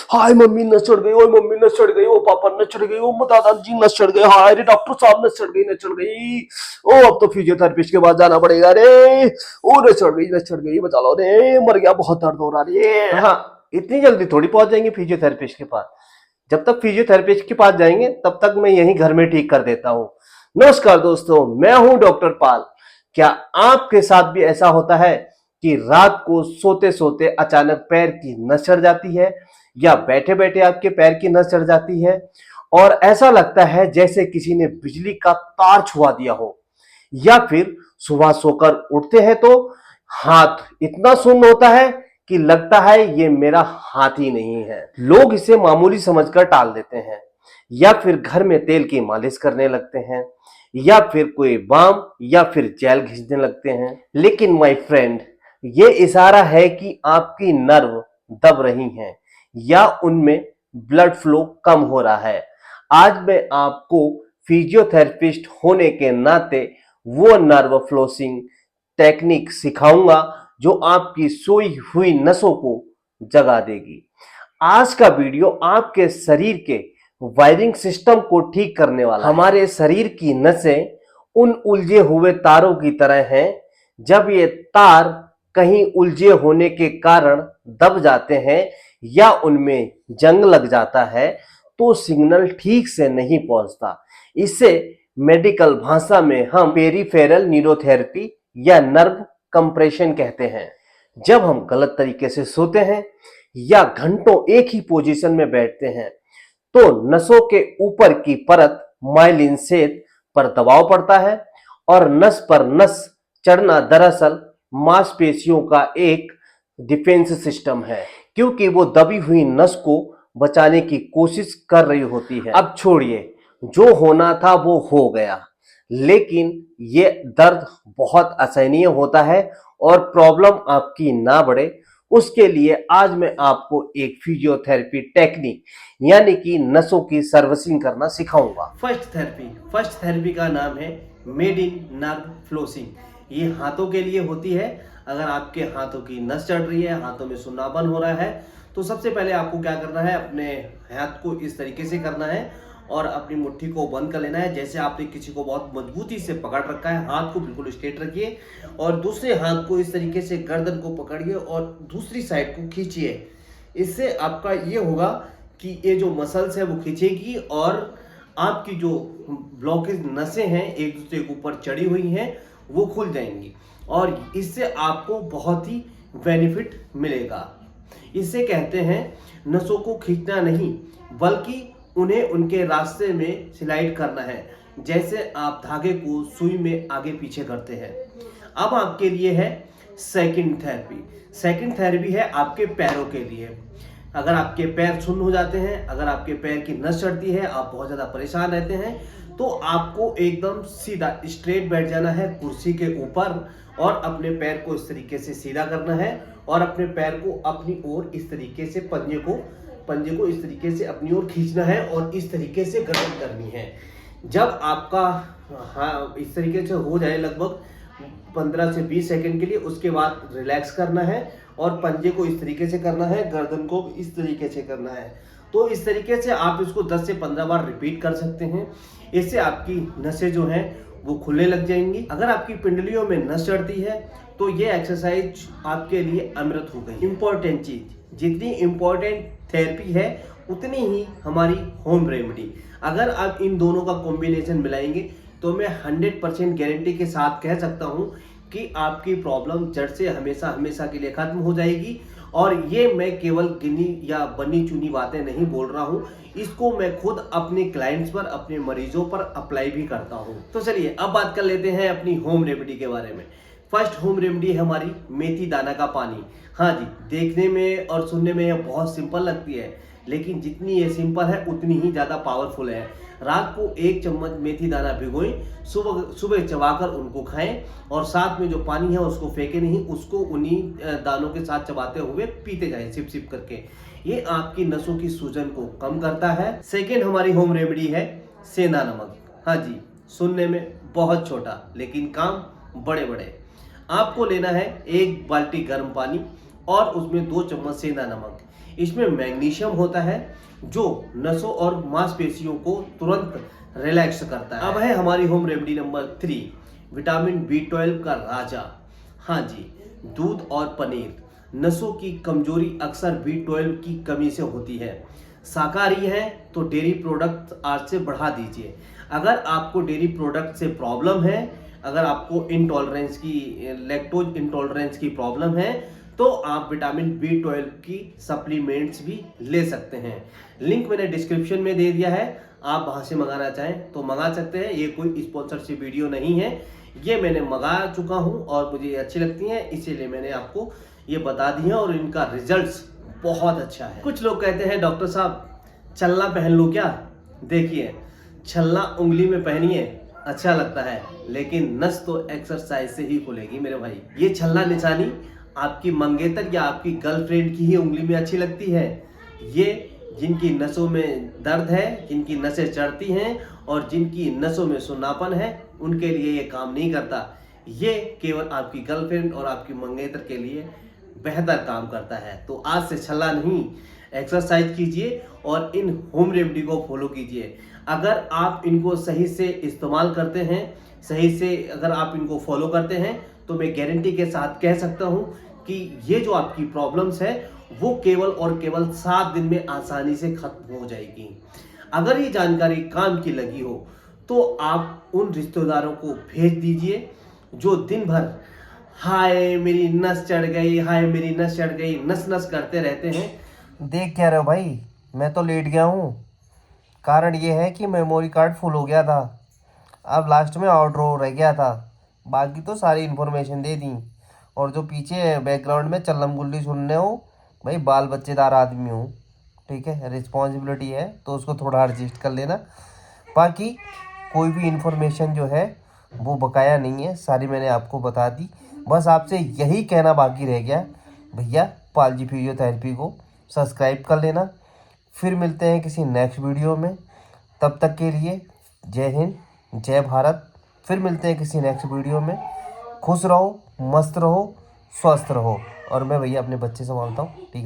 हाय mummy नस चढ़ गई, ओए मम्मी नस चढ़ गई, ओ पापा नस चढ़ गई, ओ दादाजी नस चढ़ गए, हाय रे डॉक्टर साहब नस चढ़ गई, नस चढ़ गई। ओ अब तो फिजियोथेरेपिस्ट के पास जाना पड़ेगा रे। ओ नस चढ़ गई, नस चढ़ गई, बचा लो रे, मर गया, बहुत दर्द हो रहा रे। हाँ, इतनी जल्दी थोड़ी पहुंच जाएंगे फिजियोथेरेपिस्ट के पास। जब तक फिजियोथेरेपिस्ट के पास जाएंगे तब तक मैं यहीं घर में ठीक कर देता हूँ। नमस्कार दोस्तों, मैं हूं डॉक्टर पाल। क्या आपके साथ भी ऐसा होता है कि रात को सोते सोते अचानक पैर की नस चढ़ जाती है, या बैठे बैठे आपके पैर की नस चढ़ जाती है और ऐसा लगता है जैसे किसी ने बिजली का तार छुआ दिया हो, या फिर सुबह सोकर उठते हैं तो हाथ इतना सुन्न होता है कि लगता है ये मेरा हाथ ही नहीं है। लोग इसे मामूली समझकर टाल देते हैं, या फिर घर में तेल की मालिश करने लगते हैं, या फिर कोई बाम या फिर जेल घिसने लगते हैं। लेकिन माय फ्रेंड, ये इशारा है कि आपकी नर्व दब रही हैं या उनमें ब्लड फ्लो कम हो रहा है। आज मैं आपको फिजियोथेरेपिस्ट होने के नाते वो नर्व फ्लोसिंग टेक्निक सिखाऊंगा जो आपकी सोई हुई नसों को जगा देगी। आज का वीडियो आपके शरीर के वायरिंग सिस्टम को ठीक करने वाला है। हमारे शरीर की नसें उन उलझे हुए तारों की तरह हैं। जब ये तार कहीं उलझे होने के कारण दब जाते हैं या उनमें जंग लग जाता है तो सिग्नल ठीक से नहीं पहुंचता। इसे मेडिकल भाषा में हम पेरिफेरल न्यूरोथेरेपी या नर्व कंप्रेशन कहते हैं। जब हम गलत तरीके से सोते हैं या घंटों एक ही पोजीशन में बैठते हैं तो नसों के ऊपर की परत माइलिन शेथ पर दबाव पड़ता है और नस पर नस चढ़ना दरअसल मांसपेशियों का एक डिफेंस सिस्टम है, क्योंकि वो दबी हुई नस को बचाने की कोशिश कर रही होती है। अब छोड़िए, जो होना था वो हो गया, लेकिन ये दर्द बहुत असहनीय होता है और प्रॉब्लम आपकी ना बढ़े उसके लिए आज मैं आपको एक फिजियोथेरेपी टेक्निक यानी कि नसों की सर्विसिंग करना सिखाऊंगा। फर्स्ट थेरेपी का नाम है मेड इन नर्व फ्लोसिंग। ये हाथों के लिए होती है। अगर आपके हाथों की नस चढ़ रही है, हाथों में सुन्नापन हो रहा है, तो सबसे पहले आपको क्या करना है, अपने हाथ को इस तरीके से करना है और अपनी मुट्ठी को बंद कर लेना है। जैसे आपने किसी को बहुत मजबूती से पकड़ रखा है, हाथ को बिल्कुल स्ट्रेट रखिए और दूसरे हाथ को इस तरीके से गर्दन को पकड़िए और दूसरी साइड को खींचिए। इससे आपका ये होगा कि ये जो मसल्स है वो खींचेगी और आपकी जो ब्लॉकेज नसें हैं एक दूसरे के ऊपर चढ़ी हुई हैं वो खुल जाएंगी और इससे आपको बहुत ही बेनिफिट मिलेगा। इसे कहते हैं नसों को खींचना नहीं, बल्कि उन्हें उनके रास्ते में स्लाइड करना है, जैसे आप धागे को सुई में आगे पीछे करते हैं। अब आपके लिए है सेकंड थेरेपी है आपके पैरों के लिए। अगर आपके पैर सुन्न हो जाते हैं, अगर आपके पैर की नस चढ़ती है, आप बहुत ज़्यादा परेशान रहते हैं, तो आपको एकदम सीधा स्ट्रेट बैठ जाना है कुर्सी के ऊपर और अपने पैर को इस तरीके से सीधा करना है और अपने पैर को अपनी ओर इस तरीके से पंजे को इस तरीके से अपनी ओर खींचना है और इस तरीके से गर्दन करनी है। जब आपका इस तरीके से हो जाए लगभग 15 से 20 सेकंड के लिए, उसके बाद रिलैक्स करना है और पंजे को इस तरीके से करना है, गर्दन को इस तरीके से करना है। तो इस तरीके से आप इसको 10 से 15 बार रिपीट कर सकते हैं। इससे आपकी नसें जो हैं वो खुलने लग जाएंगी। अगर आपकी पिंडलियों में नस चढ़ती है तो ये एक्सरसाइज आपके लिए अमृत हो गई। इंपॉर्टेंट चीज, जितनी इंपॉर्टेंट थेरेपी है उतनी ही हमारी होम रेमेडी। अगर आप इन दोनों का कॉम्बिनेशन मिलाएंगे तो मैं 100% गारंटी के साथ कह सकता हूं कि आपकी प्रॉब्लम जड़ से हमेशा के लिए खत्म हो जाएगी। और ये मैं केवल गिनी या बनी चुनी बातें नहीं बोल रहा हूं, इसको मैं खुद अपने क्लाइंट्स पर, अपने मरीजों पर अप्लाई भी करता हूं। तो चलिए अब बात कर लेते हैं अपनी होम रेमेडी के बारे में। फर्स्ट होम रेमेडी है हमारी मेथी दाना का पानी। हाँ जी, देखने में और सुनने में यह बहुत सिंपल लगती है, लेकिन जितनी ये सिंपल है उतनी ही ज़्यादा पावरफुल है। रात को 1 चम्मच मेथी दाना भिगोएं, सुबह चबाकर उनको खाएं और साथ में जो पानी है उसको फेंके नहीं, उसको उन्हीं दानों के साथ चबाते हुए पीते जाएं सिप सिप करके। ये आपकी नसों की सूजन को कम करता है। सेकेंड हमारी होम रेमेडी है सेंधा नमक। हाँ जी, सुनने में बहुत छोटा लेकिन काम बड़े बड़े। आपको लेना है 1 बाल्टी गर्म पानी और उसमें 2 चम्मच सेंधा नमक। इसमें मैग्नीशियम होता है जो नसों और मांसपेशियों को तुरंत रिलैक्स करता है। अब है हमारी home remedy number 3, vitamin B12 का राजा। हाँ जी, दूध और पनीर। नसों की कमजोरी अक्सर B12 की कमी से होती है। शाकाहारी है तो डेयरी प्रोडक्ट आज से बढ़ा दीजिए। अगर आपको डेयरी प्रोडक्ट से प्रॉब्लम है, अगर आपको इंटॉलरेंस की, लैक्टोज इंटॉलरेंस की प्रॉब्लम है, तो आप विटामिन B12 की सप्लीमेंट्स भी ले सकते हैं। लिंक मैंने डिस्क्रिप्शन में दे दिया है, आप वहां से मंगाना चाहें तो मंगा सकते हैं। ये कोई स्पॉन्सरशिप वीडियो नहीं है, ये मैंने मंगा चुका हूं और मुझे अच्छी लगती हैं, इसीलिए मैंने आपको ये बता दी है और इनका रिजल्ट्स बहुत अच्छा है। कुछ लोग कहते हैं डॉक्टर साहब छल्ला पहन लो क्या? देखिए, छल्ला उंगली में पहनिए, अच्छा लगता है, लेकिन नस तो एक्सरसाइज से ही खुलेगी मेरे भाई। ये छल्ला निशानी आपकी मंगेतर या आपकी गर्लफ्रेंड की ही उंगली में अच्छी लगती है। ये जिनकी नसों में दर्द है, जिनकी नसें चढ़ती हैं और जिनकी नसों में सुन्नापन है, उनके लिए ये काम नहीं करता। ये केवल आपकी गर्लफ्रेंड और आपकी मंगेतर के लिए बेहतर काम करता है। तो आज से छल्ला नहीं, एक्सरसाइज कीजिए और इन होम रेमेडी को फॉलो कीजिए। अगर आप इनको सही से इस्तेमाल करते हैं, सही से अगर आप इनको फॉलो करते हैं, तो मैं गारंटी के साथ कह सकता हूं कि ये जो आपकी प्रॉब्लम्स है वो केवल और केवल 7 दिन में आसानी से खत्म हो जाएगी। अगर ये जानकारी काम की लगी हो तो आप उन रिश्तेदारों को भेज दीजिए जो दिन भर हाय मेरी नस चढ़ गई, हाय मेरी नस चढ़ गई, नस नस करते रहते हैं। देख क्या रहे हो भाई, मैं तो लेट गया हूँ। कारण ये है कि मेमोरी कार्ड फुल हो गया था, अब लास्ट में आउट रो रह गया था। बाकी तो सारी इन्फॉर्मेशन दे दी। और जो पीछे बैकग्राउंड में चल्लम गुल्ली सुनने हो, भाई बाल बच्चेदार आदमी हूँ, ठीक है, रिस्पॉन्सिबिलिटी है, तो उसको थोड़ा एडजस्ट कर लेना। बाकी कोई भी इन्फॉर्मेशन जो है वो बकाया नहीं है, सारी मैंने आपको बता दी। बस आपसे यही कहना बाकी रह गया, भैया पाल जी फिजियोथेरेपी को सब्सक्राइब कर लेना। फिर मिलते हैं किसी नेक्स्ट वीडियो में, तब तक के लिए जय हिंद, जय भारत। फिर मिलते हैं किसी नेक्स्ट वीडियो में। खुश रहो, मस्त रहो, स्वस्थ रहो। और मैं भैया अपने बच्चे संभालता हूँ, ठीक है।